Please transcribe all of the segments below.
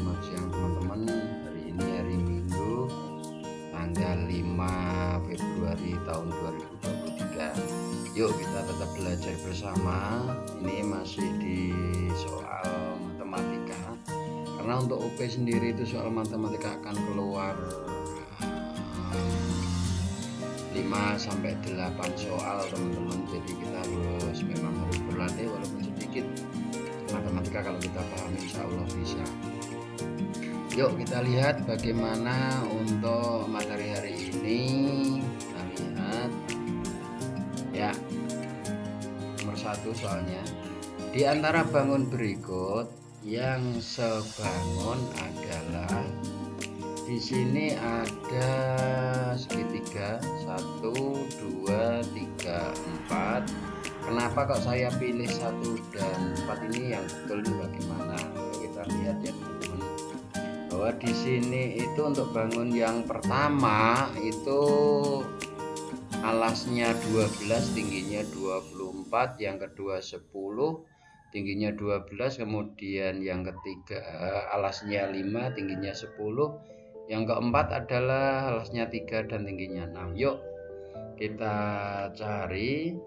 Selamat siang teman-teman. Hari ini hari Minggu tanggal 5 Februari tahun 2023. Yuk kita tetap belajar bersama. Ini masih di soal matematika. Karena untuk UP sendiri itu soal matematika akan keluar 5 sampai 8 soal teman-teman. Jadi kita memang harus berlatih walaupun sedikit matematika. Kalau kita paham insya Allah bisa. Yuk kita lihat bagaimana untuk materi hari ini. Kita lihat ya, nomor 1 soalnya, di antara bangun berikut yang sebangun adalah, di sini ada segitiga 1, 2, 3, 4. Kenapa kok saya pilih 1 dan 4 ini yang betul ini bagaimana? Kita lihat ya teman-teman, bahwa di sini itu untuk bangun yang pertama itu alasnya 12, tingginya 24, yang kedua 10, tingginya 12, kemudian yang ketiga alasnya 5, tingginya 10, yang keempat adalah alasnya 3 dan tingginya 6. Yuk kita cari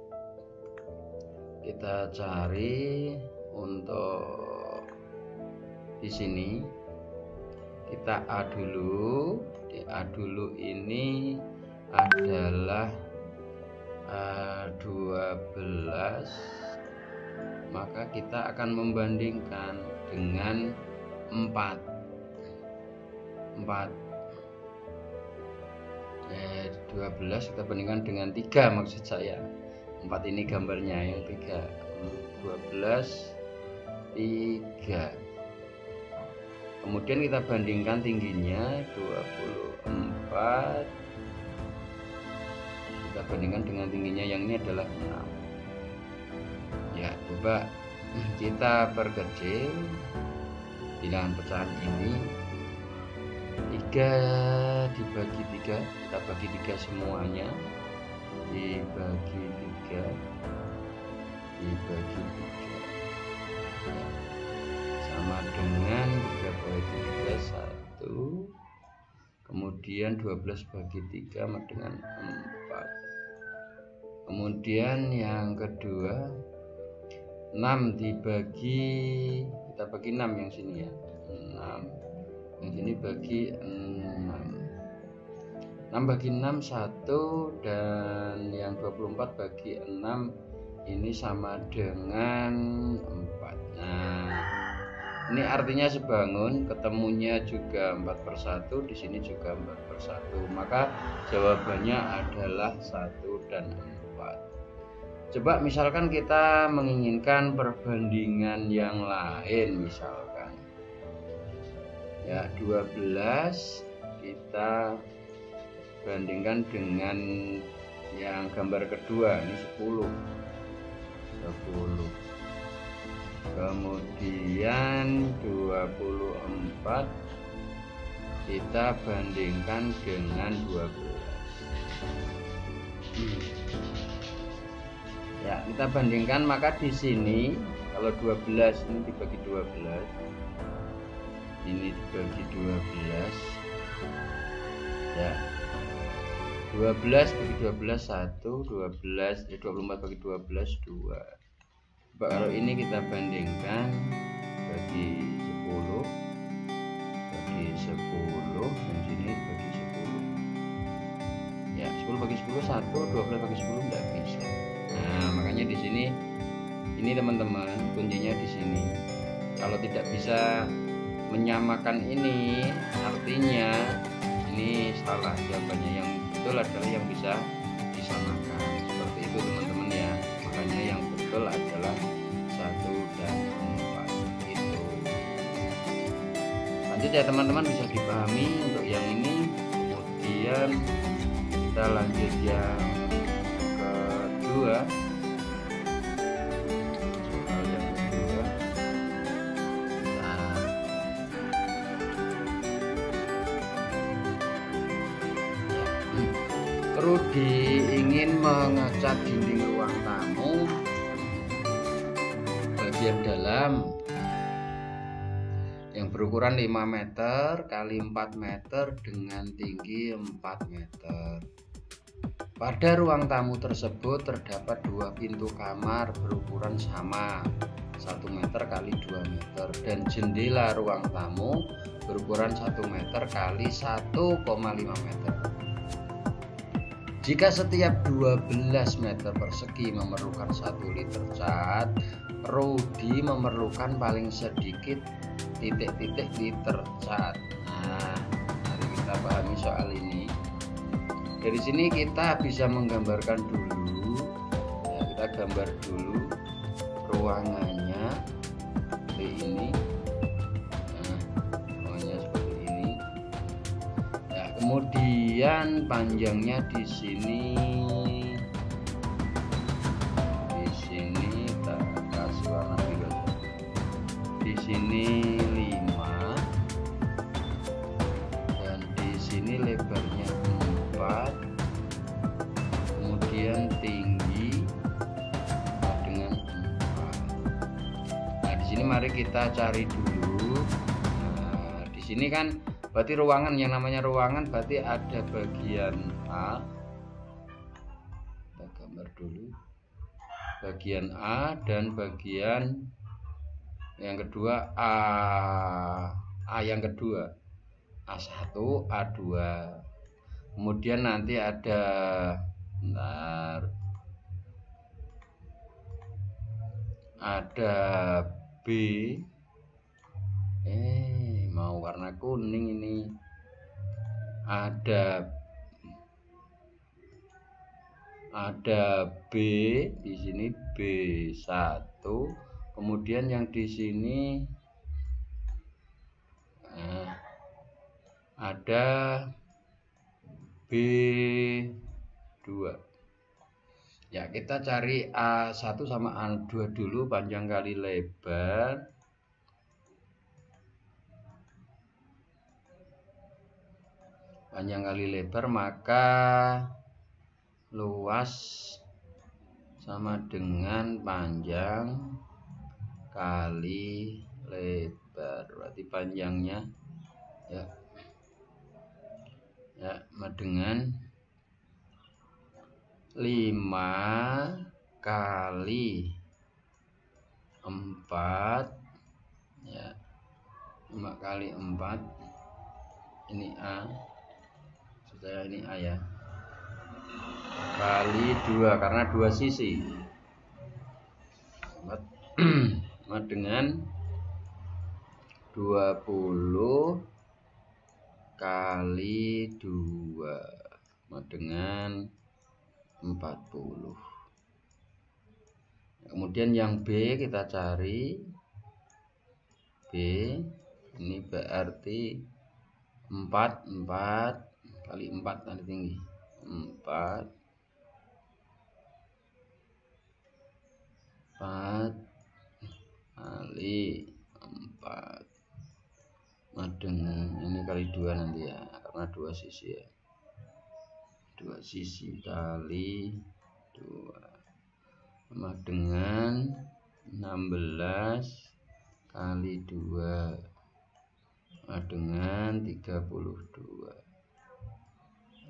untuk di sini. Kita A dulu. Di A dulu ini adalah 12, maka kita akan membandingkan dengan 4. 12 kita bandingkan dengan 3, maksud saya 4 ini gambarnya, yang 3 12 3. Kemudian kita bandingkan tingginya 24, kita bandingkan dengan tingginya yang ini adalah 6. Ya, coba kita perkecil bilangan pecahan ini. 3 dibagi 3, kita bagi 3 semuanya, dibagi 3 ya, sama dengan 3 bagi 3 1, kemudian 12 bagi 3 sama dengan 4. Kemudian yang kedua 6 dibagi, kita bagi 6 yang sini ya, 6 yang sini bagi 6 bagi 6 1, dan yang 24 bagi 6 ini sama dengan 4. Nah, ini artinya sebangun, ketemunya juga 4/1, di sini juga 4/1, maka jawabannya adalah 1 dan 4. Coba misalkan kita menginginkan perbandingan yang lain, misalkan ya 12 kita bandingkan dengan yang gambar kedua, ini 10. Kemudian 24 kita bandingkan dengan 12. Ya, kita bandingkan, maka di sini kalau 12 ini dibagi 12, ini dibagi 12 ya, 12 bagi 12 1, 24 bagi 12 2. Coba kalau ini kita bandingkan bagi 10, yang sini bagi 10 ya, 10 bagi 10 1, 12 bagi 10 enggak bisa. Nah, makanya di sini ini teman-teman, kuncinya di sini. Kalau tidak bisa menyamakan ini, artinya ini salah jawabannya. Yang betul adalah yang bisa disamakan, seperti itu teman-teman ya. Makanya yang betul adalah 1 dan 4 itu. Lanjut ya teman-teman, bisa dipahami untuk yang ini. Kemudian kita lanjut yang kedua. Soal yang kedua, Rudi ingin mengecat dinding ruang tamu bagian dalam yang berukuran 5 meter kali 4 meter dengan tinggi 4 meter. Pada ruang tamu tersebut terdapat 2 pintu kamar berukuran sama 1 meter kali 2 meter dan jendela ruang tamu berukuran 1 meter kali 1,5 meter. Jika setiap 12 meter persegi memerlukan 1 liter cat, Rudi memerlukan paling sedikit titik-titik liter cat. Nah, mari kita pahami soal ini. Dari sini kita bisa menggambarkan dulu, ya, kita gambar dulu ruangannya seperti ini. Nah, ruangannya seperti ini. Ya, kemudian panjangnya di sini. Kita kasih warna biru. Di sini 5 dan di sini lebarnya 4, kemudian tinggi dengan 4. Nah, di sini mari kita cari dulu. Nah, di sini kan berarti ruangan, yang namanya ruangan berarti ada bagian A. Kita gambar dulu. Bagian A dan bagian yang kedua A yang kedua A1, A2. Kemudian nanti ada B. Mau warna kuning ini. Ada B di sini, B1. Kemudian yang di sini ada B2. Ya, kita cari A1 sama A2 dulu, panjang kali lebar. Panjang kali lebar, maka luas sama dengan panjang kali lebar. Berarti panjangnya ya dengan 5 kali 4 ya, 5 kali 4 ini A, saya ini A ya, kali 2 karena 2 sisi sama dengan 20 kali 2 sama dengan 40. Kemudian yang B kita cari. B ini berarti 4 kali 4 kali tinggi 4 kali 4 dengan ini kali 2 nanti ya, karena 2 sisi ya, 2 sisi kali 2 sama dengan 16 kali 2 sama dengan 32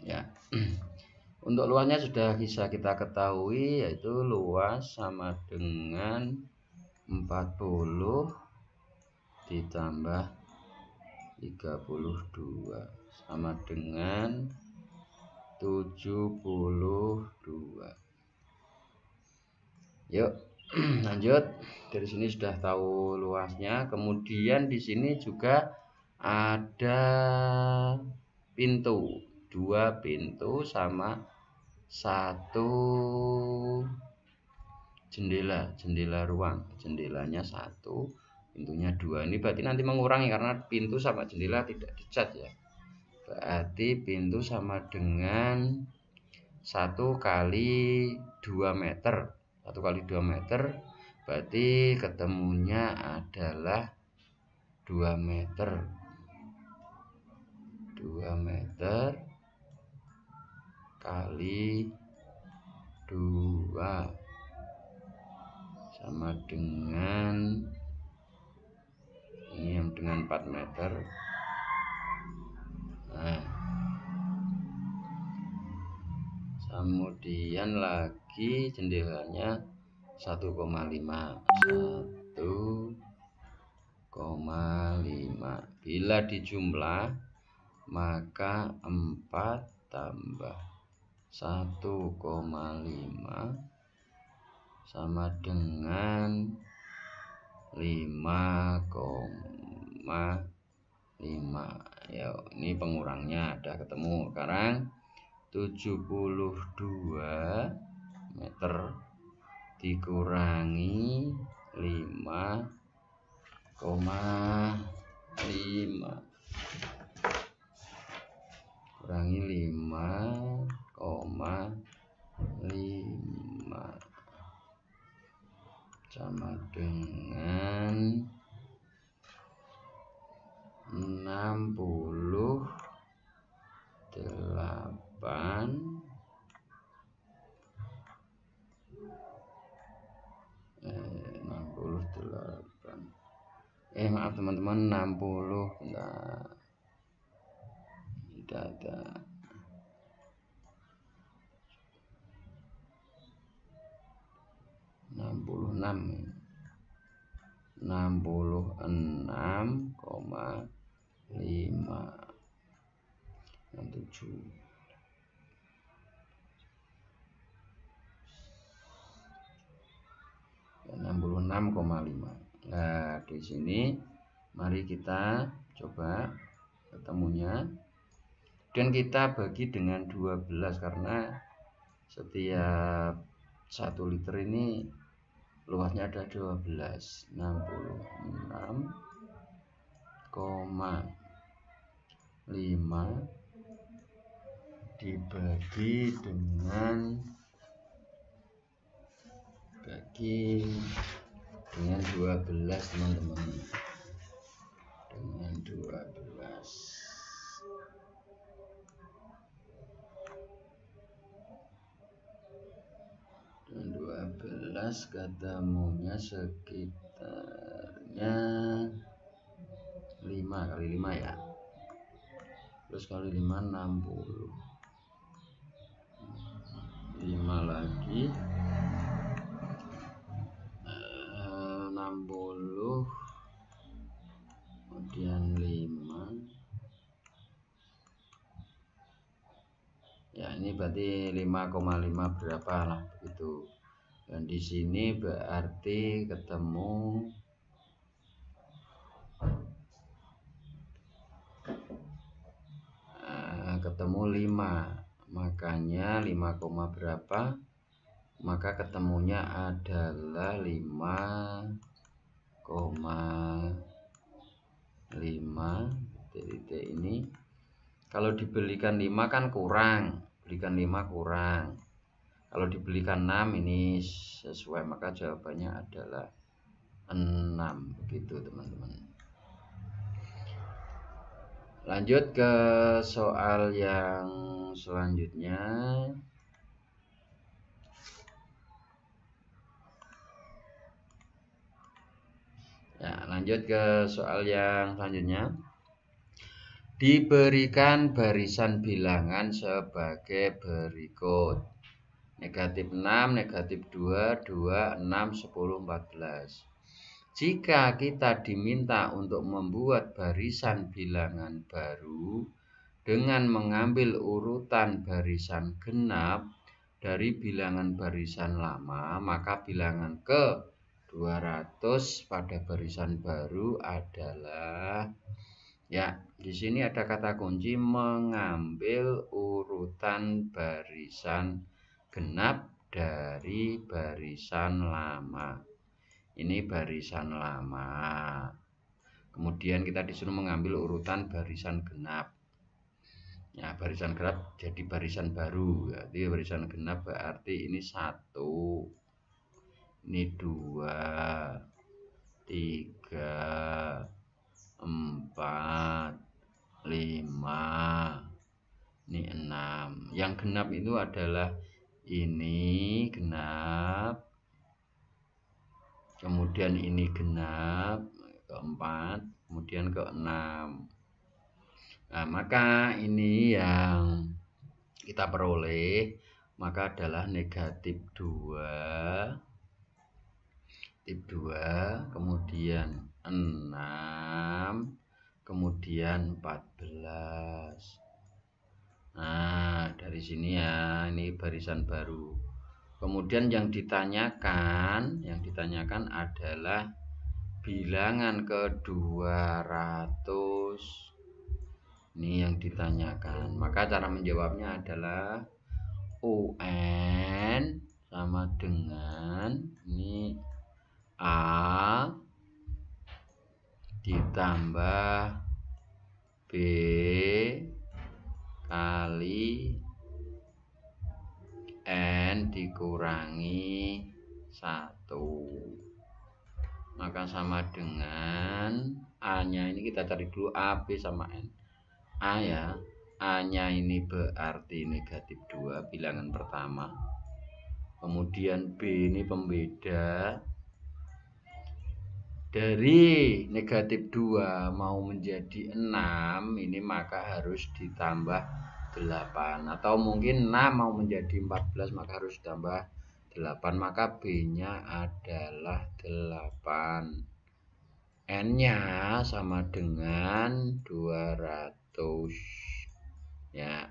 ya. Untuk luasnya sudah bisa kita ketahui, yaitu luas sama dengan 40 ditambah 32 sama dengan 72. Yuk lanjut. Dari sini sudah tahu luasnya. Kemudian di sini juga ada pintu, 2 pintu sama 1 jendela ruang. Jendelanya 1, pintunya 2. Ini berarti nanti mengurangi karena pintu sama jendela tidak dicat ya. Berarti pintu sama dengan 1 kali 2 meter. 1 kali 2 meter berarti ketemunya adalah 2 meter. 2 meter kali 2 sama dengan Ini yang dengan 4 meter. Nah, kemudian lagi jendelanya 1,5. Bila dijumlah maka 4 tambah 1,5 sama dengan 5,5. Ya, ini pengurangnya ada ketemu. Sekarang 72 meter dikurangi 5,5 kurangi 5,5 sama dengan 68. Maaf teman-teman, 60. Bentar. Tidak ada. 66,5. Nah, di sini mari kita coba ketemunya, dan kita bagi dengan 12 karena setiap 1 liter ini luasnya ada 12. 66,5 dibagi dengan 12, teman-teman. Dengan 12 ketemunya sekitarnya 5 kali 5 ya. Terus kali 5 60. 5 lagi 60, kemudian 5. Ya, ini berarti 5,5 berapa lah begitu. Dan di sini berarti ketemu 5. Makanya 5, berapa? Maka ketemunya adalah 5,5. Titik ini kalau dibelikan 5 kan kurang, belikan 5 kurang. Kalau dibelikan 6 ini sesuai, maka jawabannya adalah 6. Begitu teman-teman. Lanjut ke soal yang selanjutnya. Ya, lanjut ke soal yang selanjutnya. Diberikan barisan bilangan sebagai berikut: negatif 6, negatif 2, 2, 6, 10, 14. Jika kita diminta untuk membuat barisan bilangan baru dengan mengambil urutan barisan genap dari bilangan barisan lama, maka bilangan ke 200 pada barisan baru adalah, ya, di sini ada kata kunci mengambil urutan barisan genap dari barisan lama. Ini barisan lama. Kemudian kita disuruh mengambil urutan barisan genap. Ya, barisan genap jadi barisan baru. Jadi barisan genap berarti ini 1, ini 2, 3, 4, 5, ini 6. Yang genap itu adalah ini genap, kemudian ini genap, keempat, kemudian ke 6. Nah, maka ini yang kita peroleh maka adalah negatif 2, kemudian 6, kemudian 14. Nah, dari sini ya, ini barisan baru. Kemudian yang ditanyakan adalah bilangan ke 200. Ini yang ditanyakan. Maka cara menjawabnya adalah UN sama dengan ini A ditambah B kali N dikurangi 1. Maka sama dengan A nya ini kita cari dulu A, B sama N. A ya, A nya ini berarti negatif 2 bilangan pertama, kemudian B ini pembeda. Dari negatif 2 mau menjadi 6 ini maka harus ditambah 8, atau mungkin 6 mau menjadi 14 maka harus ditambah 8, maka B nya adalah 8. N nya sama dengan 200 ya.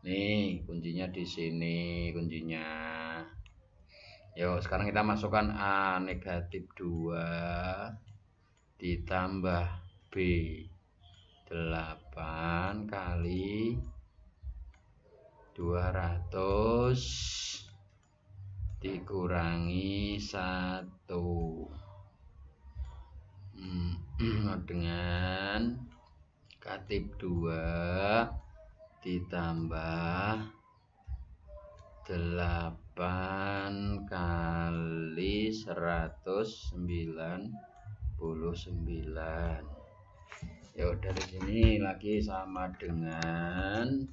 Nih kuncinya di sini kuncinya. Yuk sekarang kita masukkan A negatif 2 ditambah B 8 kali 200 dikurangi 1 dengan negatif 2 ditambah 8 kali 199. Yuk dari sini lagi sama dengan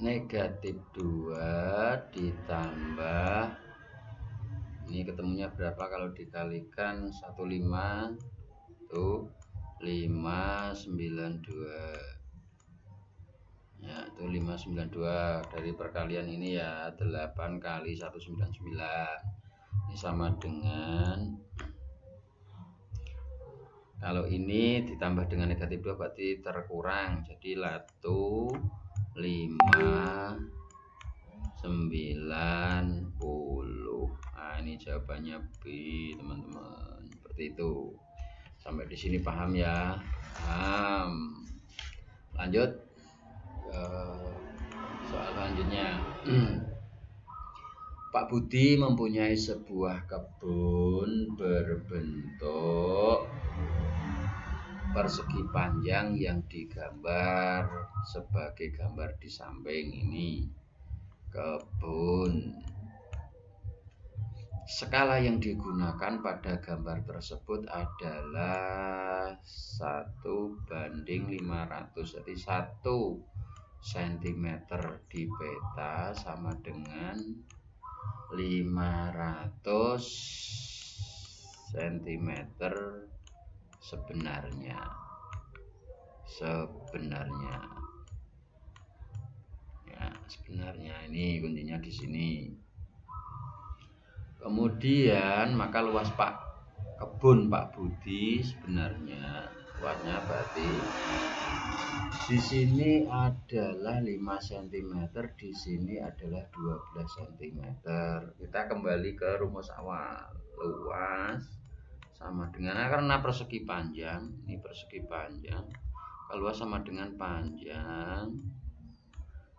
negatif 2 ditambah, ini ketemunya berapa kalau dikalikan 15 tuh 592 ya, itu 592 dari perkalian ini ya, 8 kali 199 ini sama dengan, kalau ini ditambah dengan negatif 2 berarti terkurang, jadi 590. Nah, ini jawabannya B, teman-teman. Seperti itu. Sampai di sini paham ya? Paham. Lanjut ke soal selanjutnya. Pak Budi mempunyai sebuah kebun berbentuk persegi panjang yang digambar sebagai gambar di samping ini. Kebun. Skala yang digunakan pada gambar tersebut adalah 1:500. Jadi 1 cm di peta sama dengan 500 cm sebenarnya ya, sebenarnya ini kuncinya di sini. Kemudian maka luas kebun Pak Budi sebenarnya luasnya berarti di sini adalah 5 cm, di sini adalah 12 cm. Kita kembali ke rumus awal. Luas sama dengan, karena persegi panjang, ini persegi panjang, kalau luas sama dengan panjang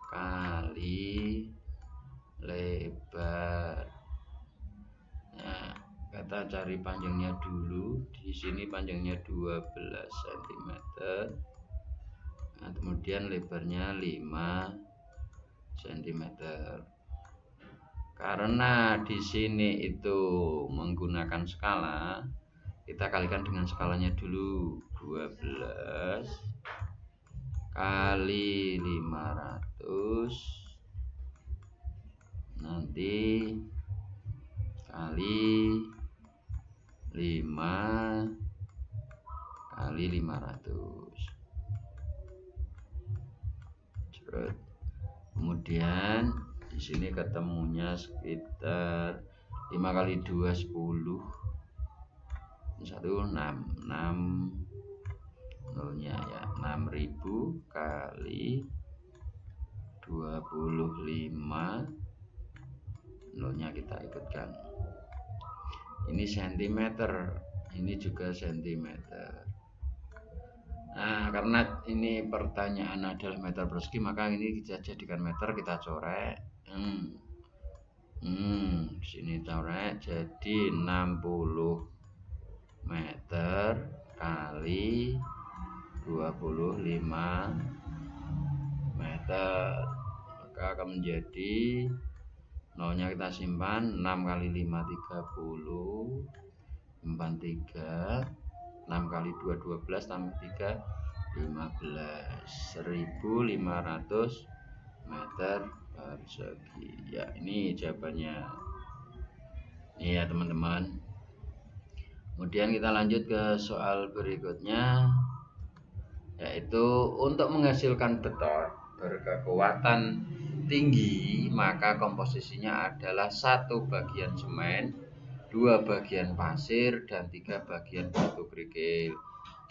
kali lebar. Nah, kita cari panjangnya dulu. Di sini panjangnya 12 cm. Nah, kemudian lebarnya 5 cm. Karena di sini itu menggunakan skala, kita kalikan dengan skalanya dulu. 12 kali 500 nanti kali 5 kali 500. Kemudian di sini ketemunya sekitar 5 kali 2 10. 1 6 nolnya ya 6.000 kali 25, nolnya kita ikutkan. Ini sentimeter, ini juga sentimeter. Nah, karena ini pertanyaan adalah meter persegi, maka ini kita jadikan meter, kita coret. Di sini coret jadi 60 meter kali 25 meter, maka akan menjadi nolnya kita simpan 6 kali 5 30, 43, 6 kali 2 12 tambah 3 15, 1500 meter persegi. Ya, ini jawabannya. Ini ya teman-teman. Kemudian kita lanjut ke soal berikutnya, yaitu untuk menghasilkan beton berkekuatan tinggi, maka komposisinya adalah 1 bagian semen, 2 bagian pasir, dan 3 bagian batu kerikil.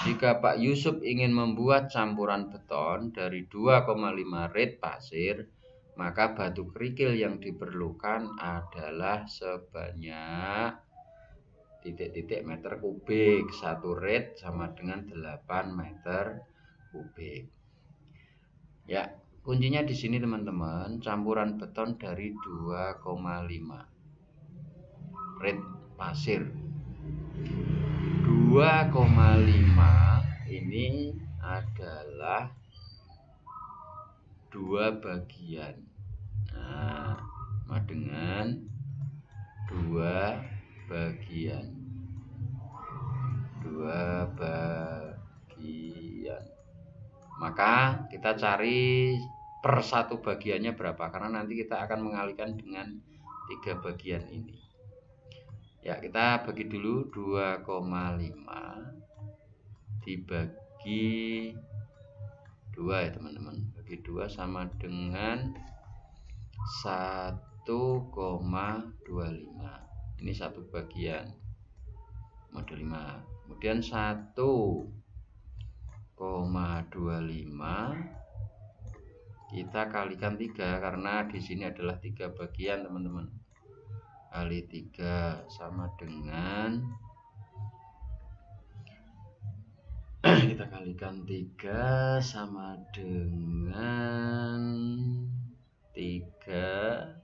Jika Pak Yusuf ingin membuat campuran beton dari 2,5 rit pasir, maka batu kerikil yang diperlukan adalah sebanyak titik-titik meter kubik. 1 rit sama dengan 8 meter kubik. Ya, kuncinya di sini teman-teman, campuran beton dari 2,5 rit pasir. 2,5 ini adalah 2 bagian. Nah, sama dengan 2 bagian. 2 bagian. Maka kita cari per 1 bagiannya berapa, karena nanti kita akan mengalihkan dengan 3 bagian ini. Ya, kita bagi dulu 2,5 dibagi 2 ya teman-teman. Bagi 2 sama dengan 1,25. Ini 1 bagian model 5. Kemudian 1,25 kita kalikan 3, karena di sini adalah 3 bagian teman-teman. Kali 3 sama dengan kita kalikan 3 sama dengan 3,75.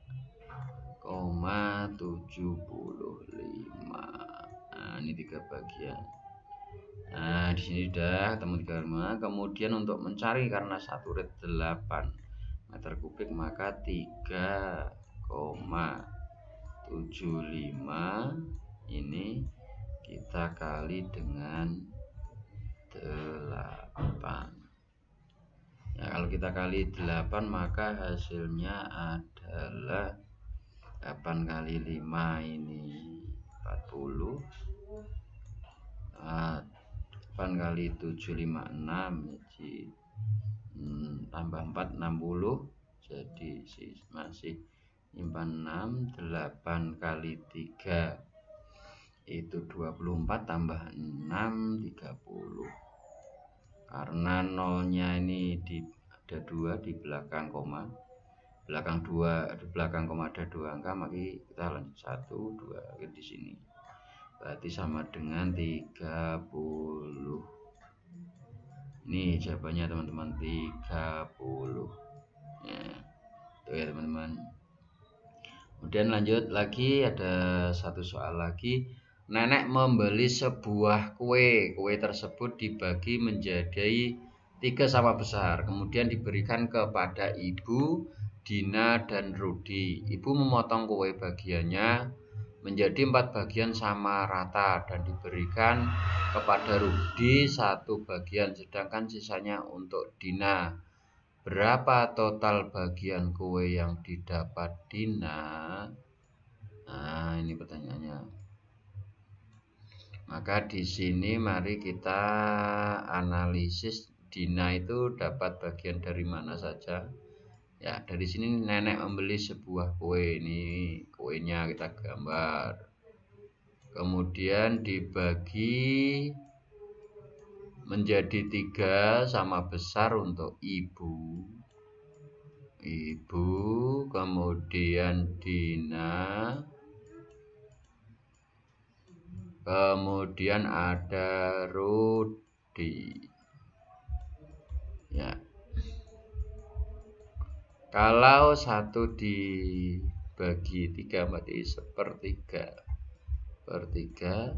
Nah, ini 3 bagian. Nah, di sini sudah ketemu 3,5. Kemudian untuk mencari, karena 1 rit 8 meter kubik, maka 3,75 ini kita kali dengan 8. Ya, kalau kita kali 8 maka hasilnya adalah 8 kali 5 ini 40. 8 kali 7 56, jadi tambah 4 60, jadi masih simpan 6. 8 kali 3 itu 24, tambah 6 30. Karena nolnya ini ada 2 di belakang koma, belakang 2 di belakang koma ada 2 angka, maka kita lanjut 1 2 di sini, berarti sama dengan 30. Ini jawabannya teman-teman, 30 ya. Itu ya teman-teman. Kemudian lanjut lagi, ada satu soal lagi. Nenek membeli sebuah kue. Kue tersebut dibagi menjadi 3 sama besar, kemudian diberikan kepada Ibu, Dina, dan Rudi. Ibu memotong kue bagiannya menjadi 4 bagian sama rata dan diberikan kepada Rudi 1 bagian, sedangkan sisanya untuk Dina. Berapa total bagian kue yang didapat Dina? Nah, ini pertanyaannya. Maka di sini mari kita analisis Dina itu dapat bagian dari mana saja. Ya, dari sini nenek membeli sebuah kue. Ini kuenya kita gambar. Kemudian dibagi menjadi 3 sama besar untuk ibu, kemudian Dina, kemudian ada Rudi. Ya, kalau 1 dibagi 3 berarti sepertiga per 3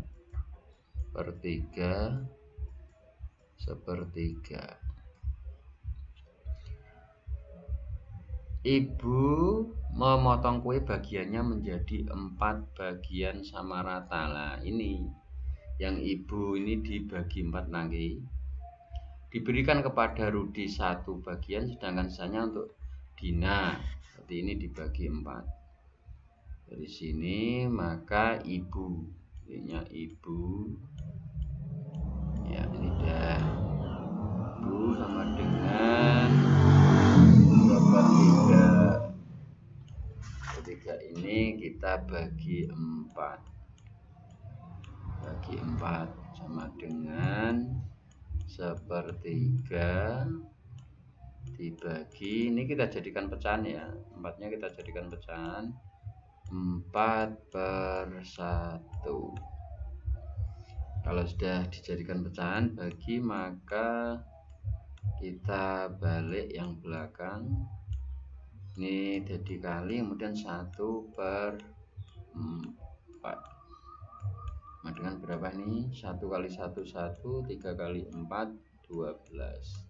per 3 sepertiga. Ibu memotong kue bagiannya menjadi 4 bagian sama rata. Lah ini yang ibu ini dibagi 4 nanti. Diberikan kepada Rudi 1 bagian, sedangkan sisanya untuk Dina. Berarti ini dibagi 4. Dari sini maka ibu, ini ibu. Ya, ini dah. Ibu sama dengan sepertiga. Ketiga ini kita bagi 4. Bagi 4 sama dengan sepertiga dibagi, ini kita jadikan pecahan ya, 4-nya kita jadikan pecahan 4/1. Kalau sudah dijadikan pecahan bagi, maka kita balik yang belakang, ini jadi kali, kemudian 1/4. Nah, dengan berapa nih? 1 kali 1 1, 3 kali 4 12.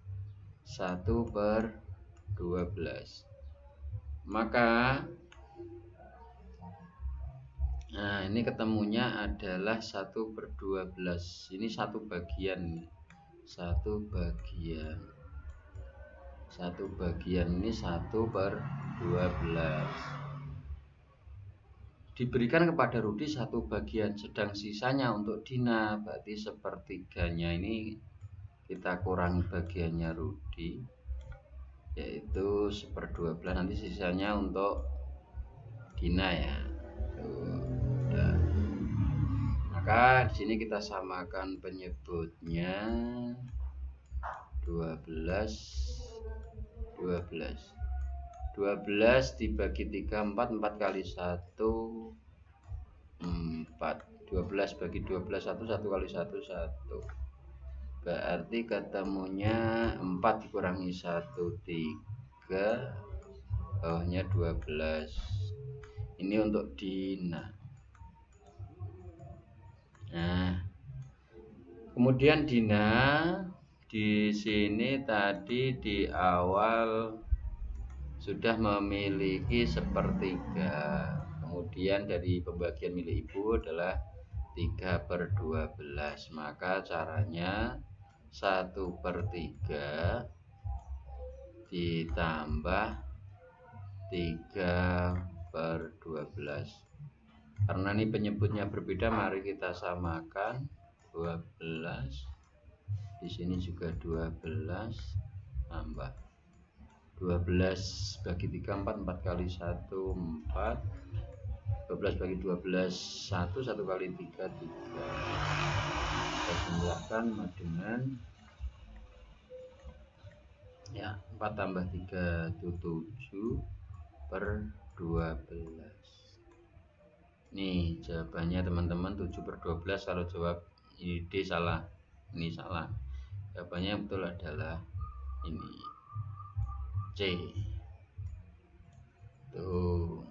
1/12. Maka nah, ini ketemunya adalah 1/12. Ini 1 bagian. 1 bagian. 1 bagian ini 1/12. Diberikan kepada Rudi 1 bagian, sedang sisanya untuk Dina. Berarti sepertiganya ini kita kurangi bagiannya Rudi, yaitu 1/12. Nanti sisanya untuk Dina ya. Udah. Maka di sini kita samakan penyebutnya 12 dibagi 3 4 kali 1 4. 12 bagi 12 1 kali 1 1. Berarti ketemunya 4 dikurangi 1 3, bawahnya 12. Ini untuk Dina. Nah, kemudian Dina di sini tadi di awal sudah memiliki sepertiga. Kemudian dari pembagian milik ibu adalah 3/12. Maka caranya 1/3 ditambah 3/12. Karena ini penyebutnya berbeda, mari kita samakan 12. Di sini juga 12 tambah 12 bagi 3 4, 4 kali 1 4. 12 bagi 12 1, 1 kali 3 3. Kita jumlahkan dengan ya 4 tambah 3 itu 7/12. Nih jawabannya teman-teman, 7/12. Kalau jawab ini D salah, ini salah. Jawabannya yang betul adalah ini C. Tuh.